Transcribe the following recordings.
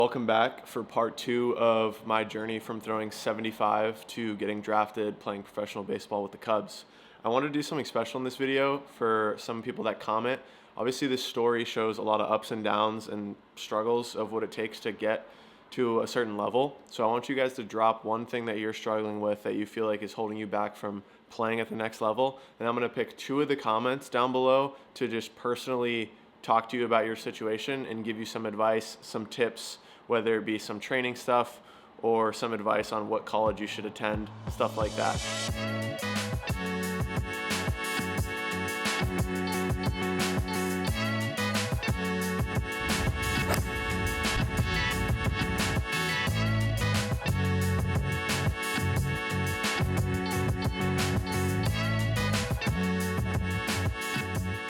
Welcome back for part 2 of my journey from throwing 75 to getting drafted playing professional baseball with the Cubs. I want to do something special in this video for some people that comment. Obviously this story shows a lot of ups and downs and struggles of what it takes to get to a certain level. So I want you guys to drop one thing that you're struggling with that you feel like is holding you back from playing at the next level. And I'm going to pick 2 of the comments down below to just personally talk to you about your situation and give you some advice, some tips, whether it be some training stuff or some advice on what college you should attend, stuff like that.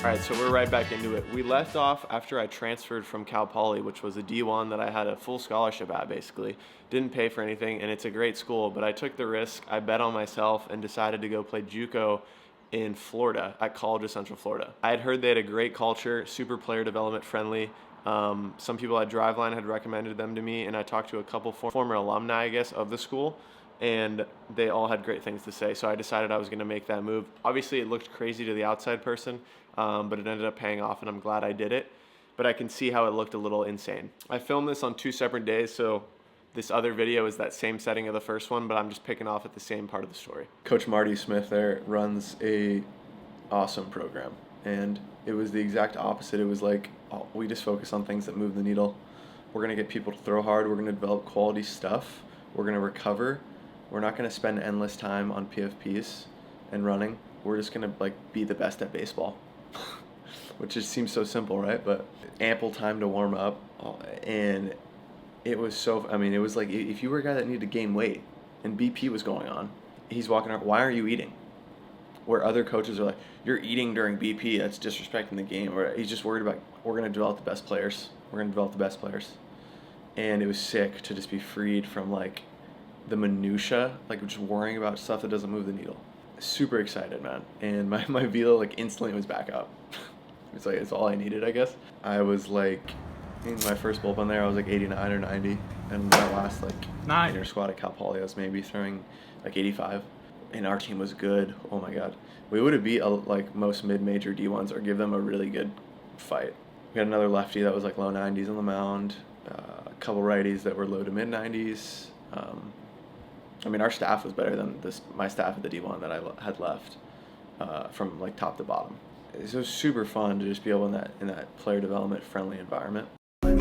All right, so we're right back into it. We left off after I transferred from Cal Poly, which was a D1 that I had a full scholarship at, basically. Didn't pay for anything, and it's a great school, but I took the risk. I bet on myself and decided to go play JUCO in Florida, at College of Central Florida. I had heard they had a great culture, super player development friendly. Some people at Driveline had recommended them to me, and I talked to a couple former alumni, I guess, of the school, and they all had great things to say. So I decided I was going to make that move. Obviously, it looked crazy to the outside person, but it ended up paying off, and I'm glad I did it. But I can see how it looked a little insane. I filmed this on 2 separate days, so this other video is that same setting of the first one, but I'm just picking off at the same part of the story. Coach Marty Smith there runs a awesome program, and it was the exact opposite. It was like, oh, we just focus on things that move the needle. We're going to get people to throw hard. We're going to develop quality stuff. We're going to recover. We're not going to spend endless time on PFPs and running. We're just going to be the best at baseball, which just seems so simple, right? But ample time to warm up, and it was it was like if you were a guy that needed to gain weight and BP was going on, he's walking around, why aren't you eating? Where other coaches are like, you're eating during BP, that's disrespecting the game. Or he's just worried about, we're going to develop the best players. And it was sick to just be freed from the minutia, just worrying about stuff that doesn't move the needle. Super excited, man. And my velo instantly was back up. It's all I needed, I guess. I was in my first bullpen there, I was 89 or 90. And my last inner squad at Cal Poly, I was maybe throwing 85. And our team was good. Oh my God. We would have beat most mid-major D1s or give them a really good fight. We had another lefty that was low 90s on the mound. A couple righties that were low to mid 90s. Our staff was better than my staff at the D1 that I had left, from top to bottom. It was super fun to just be able in that player development friendly environment. I'm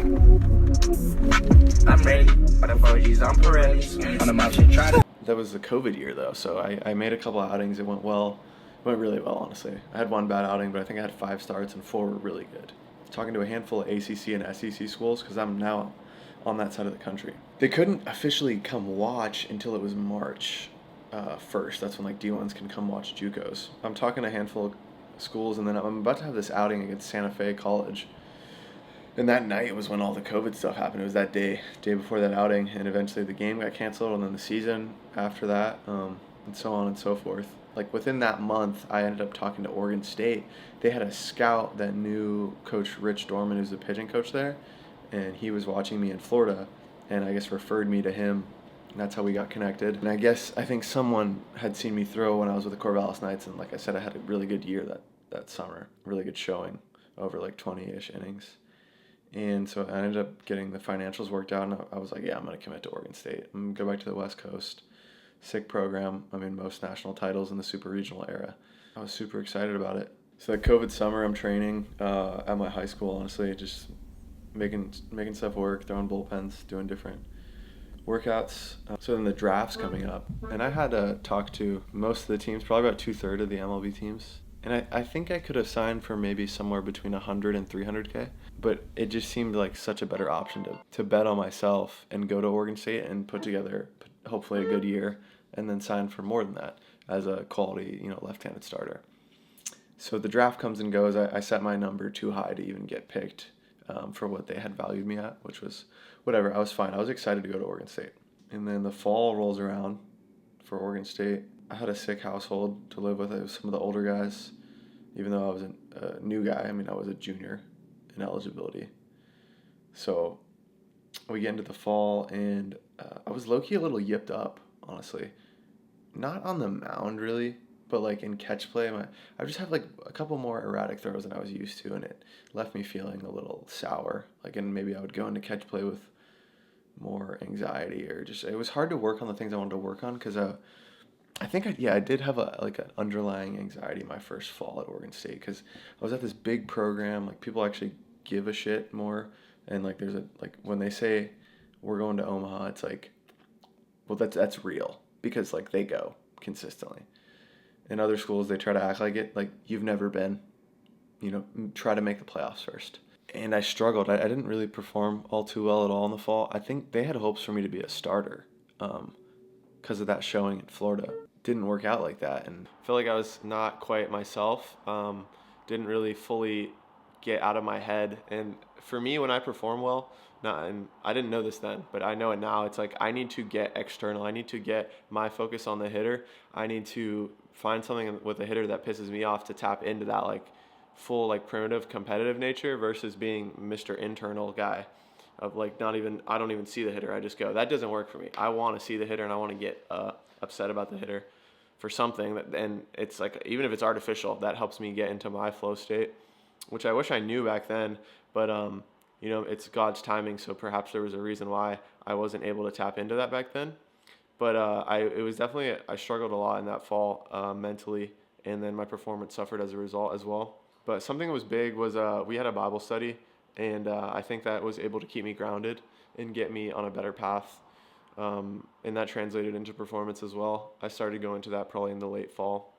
ready for the 4Gs on Perez. On the mountain, try to. That was the COVID year though, so I made a couple of outings. It went well. It went really well, honestly. I had one bad outing, but I think I had 5 starts and 4 were really good. Talking to a handful of ACC and SEC schools because I'm now on that side of the country. They couldn't officially come watch until it was March 1st. That's when D1s can come watch JUCOs. I'm talking to a handful of schools, and then I'm about to have this outing against Santa Fe College. And that night was when all the COVID stuff happened. It was that day before that outing, and eventually the game got canceled, and then the season after that, and so on and so forth. Within that month, I ended up talking to Oregon State. They had a scout that knew Coach Rich Dorman, who's the pitching coach there, and he was watching me in Florida, and I guess referred me to him, and that's how we got connected. And I think someone had seen me throw when I was with the Corvallis Knights, and like I said, I had a really good year that summer, really good showing over 20-ish innings. And so I ended up getting the financials worked out, and I was like, yeah, I'm going to commit to Oregon State. I'm going to go back to the West Coast. Sick program. I'm in most national titles in the super regional era. I was super excited about it. So that COVID summer, I'm training at my high school, honestly, just making stuff work, throwing bullpens, doing different workouts. So then the draft's coming up, and I had to talk to most of the teams, probably about 2/3 of the MLB teams. And I think I could have signed for maybe somewhere between 100 and 300K, but it just seemed like such a better option to bet on myself and go to Oregon State and put together hopefully a good year and then sign for more than that as a quality, left-handed starter. So the draft comes and goes. I set my number too high to even get picked for what they had valued me at, which was whatever. I was fine. I was excited to go to Oregon State. And then the fall rolls around for Oregon State. I had a sick household to live with. It was some of the older guys, even though I was a new guy. I was a junior in eligibility. So we get into the fall, and I was low key a little yipped up, honestly. Not on the mound really, but like in catch play, I just have like a couple more erratic throws than I was used to, and it left me feeling a little sour. Like, and maybe I would go into catch play with more anxiety, or just it was hard to work on the things I wanted to work on because I think I did have a like an underlying anxiety my first fall at Oregon State because I was at this big program, like people actually give a shit more, and like there's a like when they say we're going to Omaha, it's like, well, that's real because like they go consistently. In other schools, they try to act like it like you've never been, try to make the playoffs first. And I struggled. I didn't really perform all too well at all in the fall. I think they had hopes for me to be a starter because of that showing in Florida. Didn't work out like that, and I feel like I was not quite myself. Didn't really fully get out of my head. And for me, when I perform well, not, and I didn't know this then, but I know it now. It's like I need to get external. I need to get my focus on the hitter. I need to find something with a hitter that pisses me off to tap into that like full like primitive competitive nature versus being Mr. Internal guy of like I don't even see the hitter. I just go, that doesn't work for me. I want to see the hitter and I want to get upset about the hitter for something that, and it's like, even if it's artificial, that helps me get into my flow state, which I wish I knew back then, but it's God's timing. So perhaps there was a reason why I wasn't able to tap into that back then. But I struggled a lot in that fall mentally, and then my performance suffered as a result as well. But something that was big was we had a Bible study, and I think that was able to keep me grounded and get me on a better path. And that translated into performance as well. I started going to that probably in the late fall.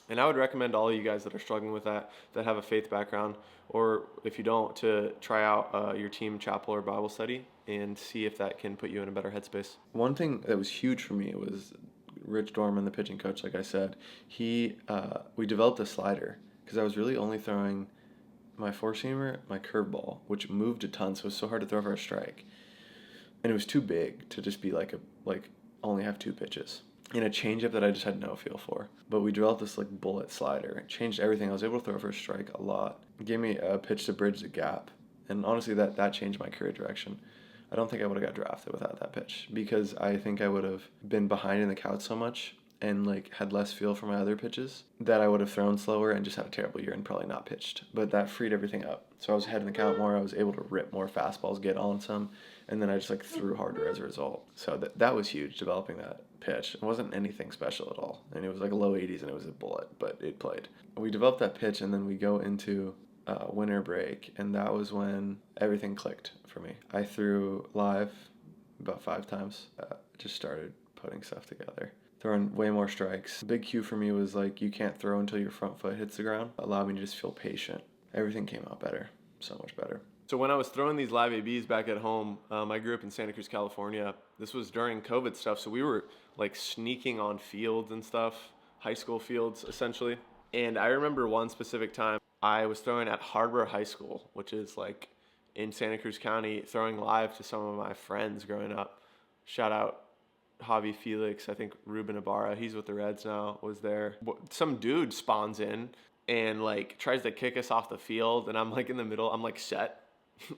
And I would recommend all of you guys that are struggling with that have a faith background, or if you don't, to try out your team chapel or Bible study and see if that can put you in a better headspace. One thing that was huge for me was Rich Dorman, the pitching coach, like I said. We developed a slider because I was really only throwing my four-seamer, my curveball, which moved a ton, so it was so hard to throw for a strike. And it was too big to just be like only have two pitches. And a changeup that I just had no feel for. But we developed this like bullet slider. It changed everything. I was able to throw for a strike a lot. It gave me a pitch to bridge the gap. And honestly, that changed my career direction. I don't think I would have got drafted without that pitch because I think I would have been behind in the count so much and like had less feel for my other pitches that I would have thrown slower and just had a terrible year and probably not pitched. But that freed everything up. So I was ahead in the count more. I was able to rip more fastballs, get on some, and then I just like threw harder as a result. So that was huge, developing that pitch. It wasn't anything special at all. And it was like a low 80s and it was a bullet, but it played. We developed that pitch and then we go into winter break, and that was when everything clicked for me. I threw live about 5 times. Just started putting stuff together. Throwing way more strikes. Big cue for me was like, you can't throw until your front foot hits the ground. Allowed me to just feel patient. Everything came out better. So much better. So when I was throwing these live ABs back at home, I grew up in Santa Cruz, California. This was during COVID stuff, so we were like sneaking on fields and stuff, high school fields essentially. And I remember one specific time I was throwing at Harbor High School, which is like in Santa Cruz County, throwing live to some of my friends growing up. Shout out Javi Felix, I think Ruben Ibarra, he's with the Reds now, was there. Some dude spawns in and like tries to kick us off the field, and I'm like in the middle, I'm like set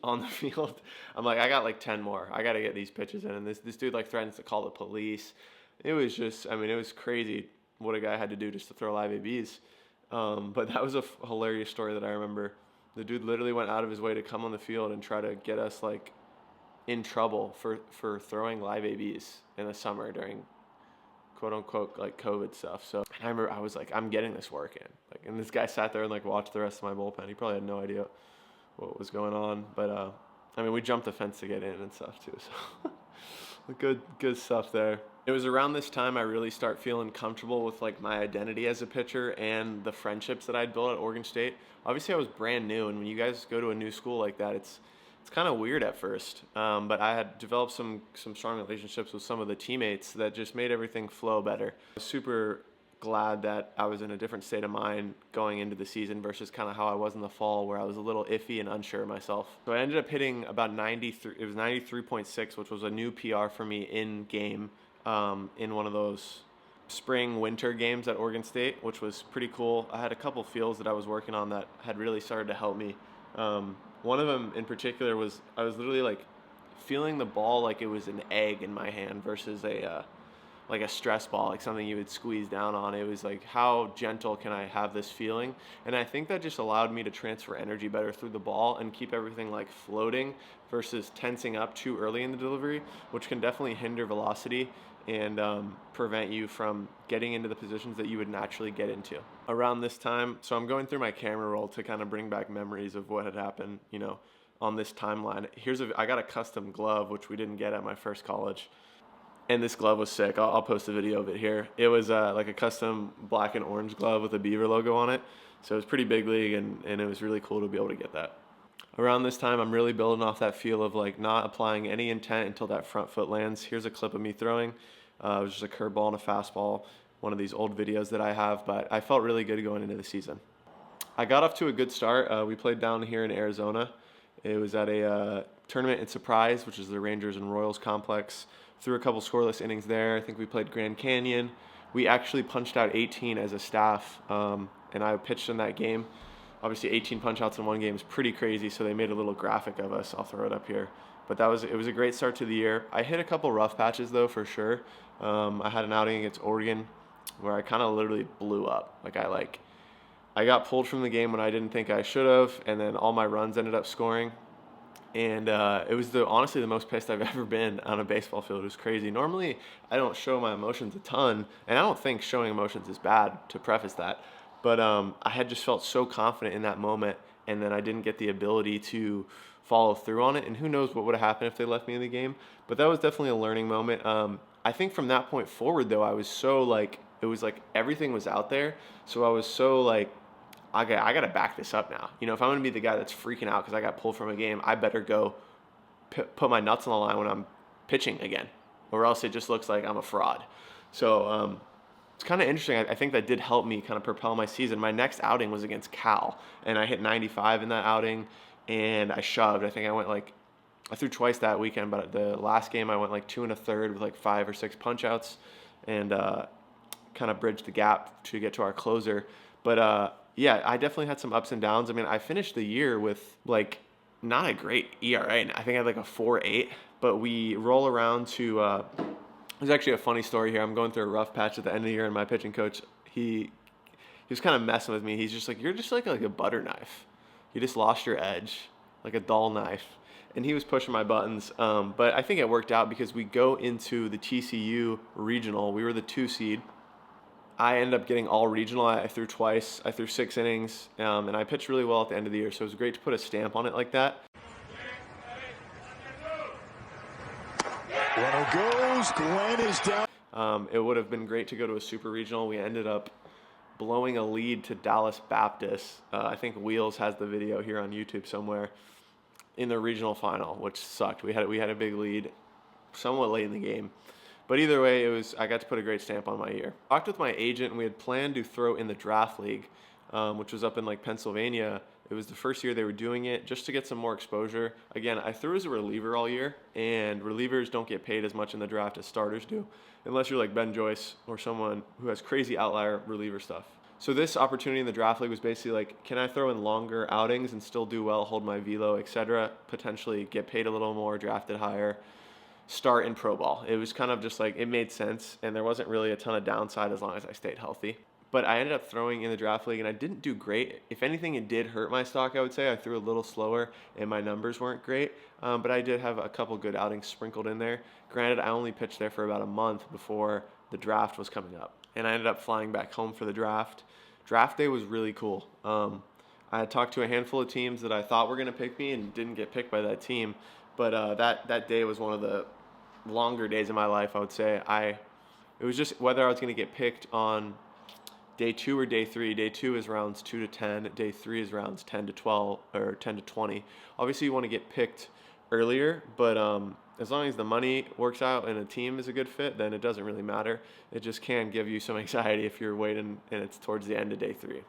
on the field. I'm like, I got like 10 more. I got to get these pitches in. And this dude like threatens to call the police. It was just, it was crazy what a guy had to do just to throw live ABs. But that was a hilarious story that I remember. The dude literally went out of his way to come on the field and try to get us like in trouble for throwing live ABs in the summer during quote unquote like COVID stuff. So I remember I was like, I'm getting this work in. Like, and this guy sat there and like watched the rest of my bullpen. He probably had no idea what was going on, but we jumped the fence to get in and stuff too, so good stuff there. It was around this time I really start feeling comfortable with like my identity as a pitcher and the friendships that I'd built at Oregon State. Obviously I was brand new, and when you guys go to a new school like that, it's kind of weird at first, but I had developed some strong relationships with some of the teammates that just made everything flow better. I was super glad that I was in a different state of mind going into the season versus kind of how I was in the fall, where I was a little iffy and unsure of myself. So I ended up hitting about 93, it was 93.6, which was a new PR for me in game, in one of those spring winter games at Oregon State, which was pretty cool. I had a couple feels that I was working on that had really started to help me. One of them in particular was I was literally like feeling the ball like it was an egg in my hand versus a like a stress ball, like something you would squeeze down on. It was like, how gentle can I have this feeling? And I think that just allowed me to transfer energy better through the ball and keep everything like floating versus tensing up too early in the delivery, which can definitely hinder velocity and prevent you from getting into the positions that you would naturally get into. Around this time, so I'm going through my camera roll to kind of bring back memories of what had happened, you know, on this timeline. I got a custom glove, which we didn't get at my first college. And this glove was sick. I'll post a video of it here. It was like a custom black and orange glove with a Beaver logo on it. So it was pretty big league, and it was really cool to be able to get that. Around this time, I'm really building off that feel of like not applying any intent until that front foot lands. Here's a clip of me throwing. It was just a curveball and a fastball, one of these old videos that I have, but I felt really good going into the season. I got off to a good start. We played down here in Arizona. It was at a tournament in Surprise, which is the Rangers and Royals complex. Threw a couple scoreless innings there. I think we played Grand Canyon. We actually punched out 18 as a staff, and I pitched in that game. Obviously, 18 punch outs in one game is pretty crazy, so they made a little graphic of us. I'll throw it up here. But it was a great start to the year. I hit a couple rough patches, though, for sure. I had an outing against Oregon where I kind of literally blew up. I got pulled from the game when I didn't think I should have, and then all my runs ended up scoring. And it was honestly the most pissed I've ever been on a baseball field. It was crazy. Normally, I don't show my emotions a ton, and I don't think showing emotions is bad, to preface that. But I had just felt so confident in that moment, and then I didn't get the ability to follow through on it. And who knows what would have happened if they left me in the game. But that was definitely a learning moment. I think from that point forward, though, I was so it was like everything was out there. So I was so I got to back this up now. You know, if I'm going to be the guy that's freaking out because I got pulled from a game, I better go put my nuts on the line when I'm pitching again, or else it just looks like I'm a fraud. So it's kind of interesting. I think that did help me kind of propel my season. My next outing was against Cal, and I hit 95 in that outing, and I shoved. I think I threw twice that weekend, but the last game I went 2 1/3 with 5 or 6 punch outs, and kind of bridged the gap to get to our closer. But yeah, I definitely had some ups and downs. I mean, I finished the year with not a great ERA. I think I had a 4.8, but we roll around to there's actually a funny story here. I'm going through a rough patch at the end of the year, and my pitching coach, he was kind of messing with me. He's just you're just like a butter knife. You just lost your edge, like a dull knife. And he was pushing my buttons. But I think it worked out because we go into the TCU regional. We were the 2 seed. I ended up getting all regional. I threw twice. I threw 6 innings, and I pitched really well at the end of the year. So it was great to put a stamp on it like that. Runner goes. Glenn is down. It would have been great to go to a super regional. We ended up blowing a lead to Dallas Baptist. I think Wheels has the video here on YouTube somewhere in the regional final, which sucked. We had a big lead somewhat late in the game. But either way, I got to put a great stamp on my year. I talked with my agent, and we had planned to throw in the draft league, which was up in Pennsylvania. It was the first year they were doing it, just to get some more exposure. Again, I threw as a reliever all year, and relievers don't get paid as much in the draft as starters do, unless you're like Ben Joyce or someone who has crazy outlier reliever stuff. So this opportunity in the draft league was basically can I throw in longer outings and still do well, hold my velo, etc., potentially get paid a little more, drafted higher, start in pro ball. It was kind of just it made sense, and there wasn't really a ton of downside as long as I stayed healthy. But I ended up throwing in the draft league, and I didn't do great. If anything, it did hurt my stock, I would say. I threw a little slower, and my numbers weren't great. But I did have a couple good outings sprinkled in there. Granted, I only pitched there for about a month before the draft was coming up. And I ended up flying back home for the draft. Draft day was really cool. I had talked to a handful of teams that I thought were going to pick me and didn't get picked by that team. But that day was one of the longer days of my life, I would say. It was just whether I was going to get picked on day 2 or day 3. Day 2 is rounds 2 to 10. Day 3 is rounds 10 to 12 or 10 to 20. Obviously, you want to get picked earlier, but as long as the money works out and a team is a good fit, then it doesn't really matter. It just can give you some anxiety if you're waiting and it's towards the end of day 3. It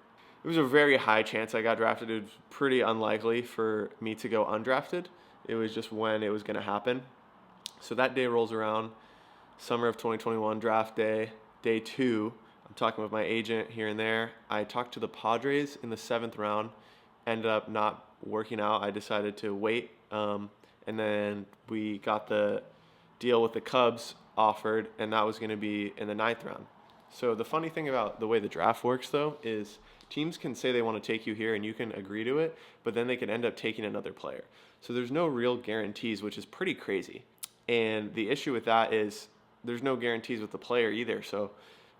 was a very high chance I got drafted. It was pretty unlikely for me to go undrafted. It was just when it was going to happen. So that day rolls around, summer of 2021, draft day, day 2. I'm talking with my agent here and there. I talked to the Padres in the 7th round, ended up not working out. I decided to wait, and and then we got the deal with the Cubs offered, and that was going to be in the 9th round. So the funny thing about the way the draft works, though, is teams can say they want to take you here and you can agree to it, but then they could end up taking another player. So there's no real guarantees, which is pretty crazy. And the issue with that is there's no guarantees with the player either. So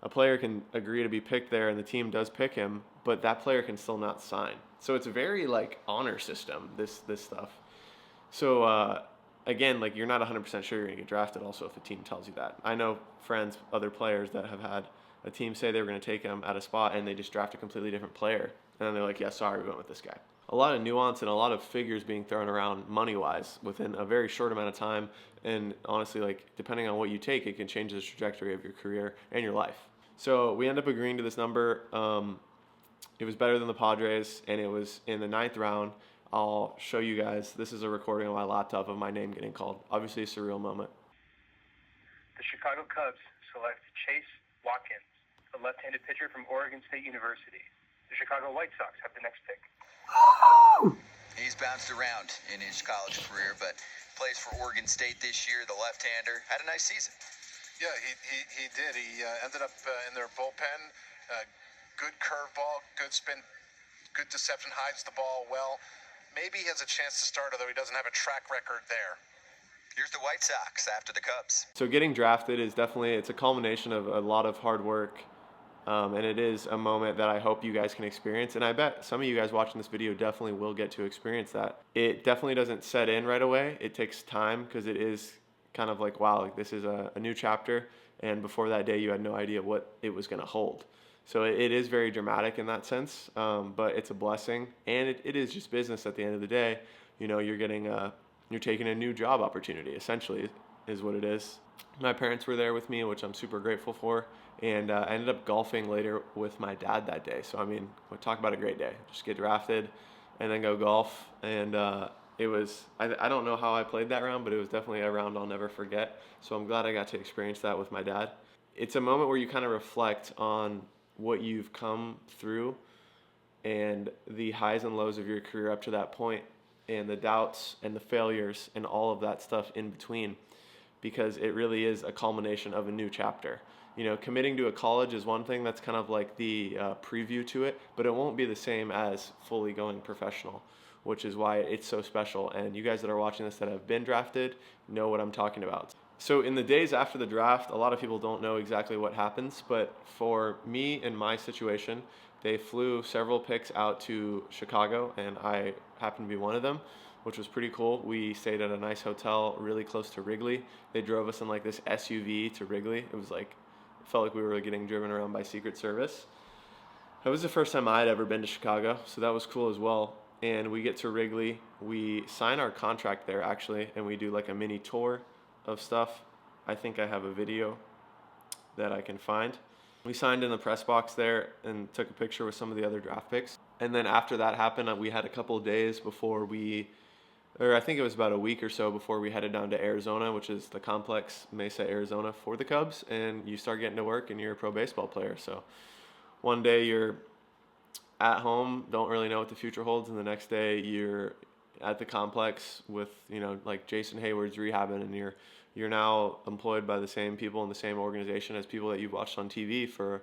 a player can agree to be picked there and the team does pick him, but that player can still not sign. So it's a very like honor system, this stuff. So again, like you're not 100% sure you're going to get drafted also if a team tells you that. I know friends, other players that have had a team say they were going to take him at a spot and they just draft a completely different player. And then they're like, yeah, sorry, we went with this guy. A lot of nuance and a lot of figures being thrown around money-wise within a very short amount of time. And honestly, like depending on what you take, it can change the trajectory of your career and your life. So we end up agreeing to this number. It was better than the Padres, and it was in the 9th round. I'll show you guys. This is a recording on my laptop of my name getting called. Obviously a surreal moment. The Chicago Cubs select Chase Watkins, a left-handed pitcher from Oregon State University. The Chicago White Sox have the next pick. He's bounced around in his college career, but plays for Oregon State this year. The left-hander had a nice season. Yeah, he did. He ended up in their bullpen. Good curveball, good spin, good deception, hides the ball well. Maybe he has a chance to start, although he doesn't have a track record there. Here's the White Sox after the Cubs. So getting drafted is definitely, it's a culmination of a lot of hard work. And it is a moment that I hope you guys can experience. And I bet some of you guys watching this video definitely will get to experience that. It definitely doesn't set in right away. It takes time because it is kind of like, wow, like this is a new chapter. And before that day, you had no idea what it was going to hold. So it is very dramatic in that sense, but it's a blessing. And it is just business at the end of the day. You know, you're taking a new job opportunity, essentially, is what it is. My parents were there with me, which I'm super grateful for. And I ended up golfing later with my dad that day. So, I mean, we'll talk about a great day. Just get drafted and then go golf. And it was, I don't know how I played that round, but it was definitely a round I'll never forget. So I'm glad I got to experience that with my dad. It's a moment where you kind of reflect on what you've come through and the highs and lows of your career up to that point and the doubts and the failures and all of that stuff in between, because it really is a culmination of a new chapter. You know, committing to a college is one thing, that's kind of like the preview to it, but it won't be the same as fully going professional, which is why it's so special. And you guys that are watching this that have been drafted know what I'm talking about. So in the days after the draft, a lot of people don't know exactly what happens, but for me in my situation, they flew several picks out to Chicago, and I happened to be one of them, which was pretty cool. We stayed at a nice hotel really close to Wrigley. They drove us in like this SUV to Wrigley. It was like, it felt like we were getting driven around by Secret Service. That was the first time I had ever been to Chicago, so that was cool as well. And we get to Wrigley, we sign our contract there actually, and we do like a mini tour of stuff. I think I have a video that I can find. We signed in the press box there and took a picture with some of the other draft picks. And then after that happened, we had a couple of days before I think it was about a week or so before we headed down to Arizona, which is the complex, Mesa, Arizona, for the Cubs. And you start getting to work and you're a pro baseball player. So one day you're at home, don't really know what the future holds. And the next day you're at the complex with, you know, like Jason Hayward's rehabbing, and you're now employed by the same people in the same organization as people that you've watched on TV for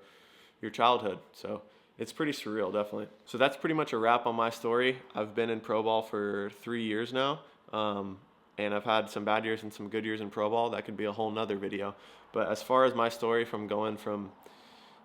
your childhood. So it's pretty surreal, definitely. So that's pretty much a wrap on my story. I've been in pro ball for 3 years now, and I've had some bad years and some good years in pro ball. That could be a whole nother video. But as far as my story from going from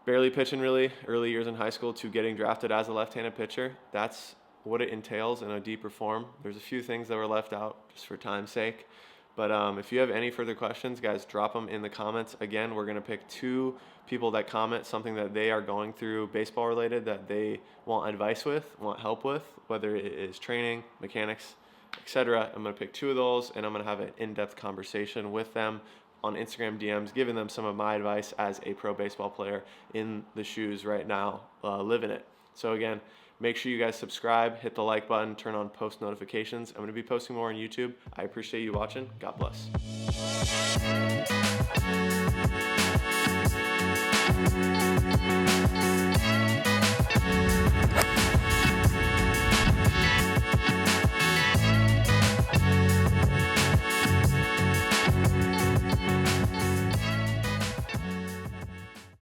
barely pitching really early years in high school to getting drafted as a left-handed pitcher, that's what it entails in a deeper form. There's a few things that were left out just for time's sake. But if you have any further questions, guys, drop them in the comments. Again, we're going to pick 2 people that comment something that they are going through baseball related that they want advice with, want help with, whether it is training, mechanics, etc. I'm going to pick 2 of those, and I'm going to have an in-depth conversation with them on Instagram DMs, giving them some of my advice as a pro baseball player in the shoes right now, living it. So again, make sure you guys subscribe, hit the like button, turn on post notifications. I'm going to be posting more on YouTube. I appreciate you watching. God bless.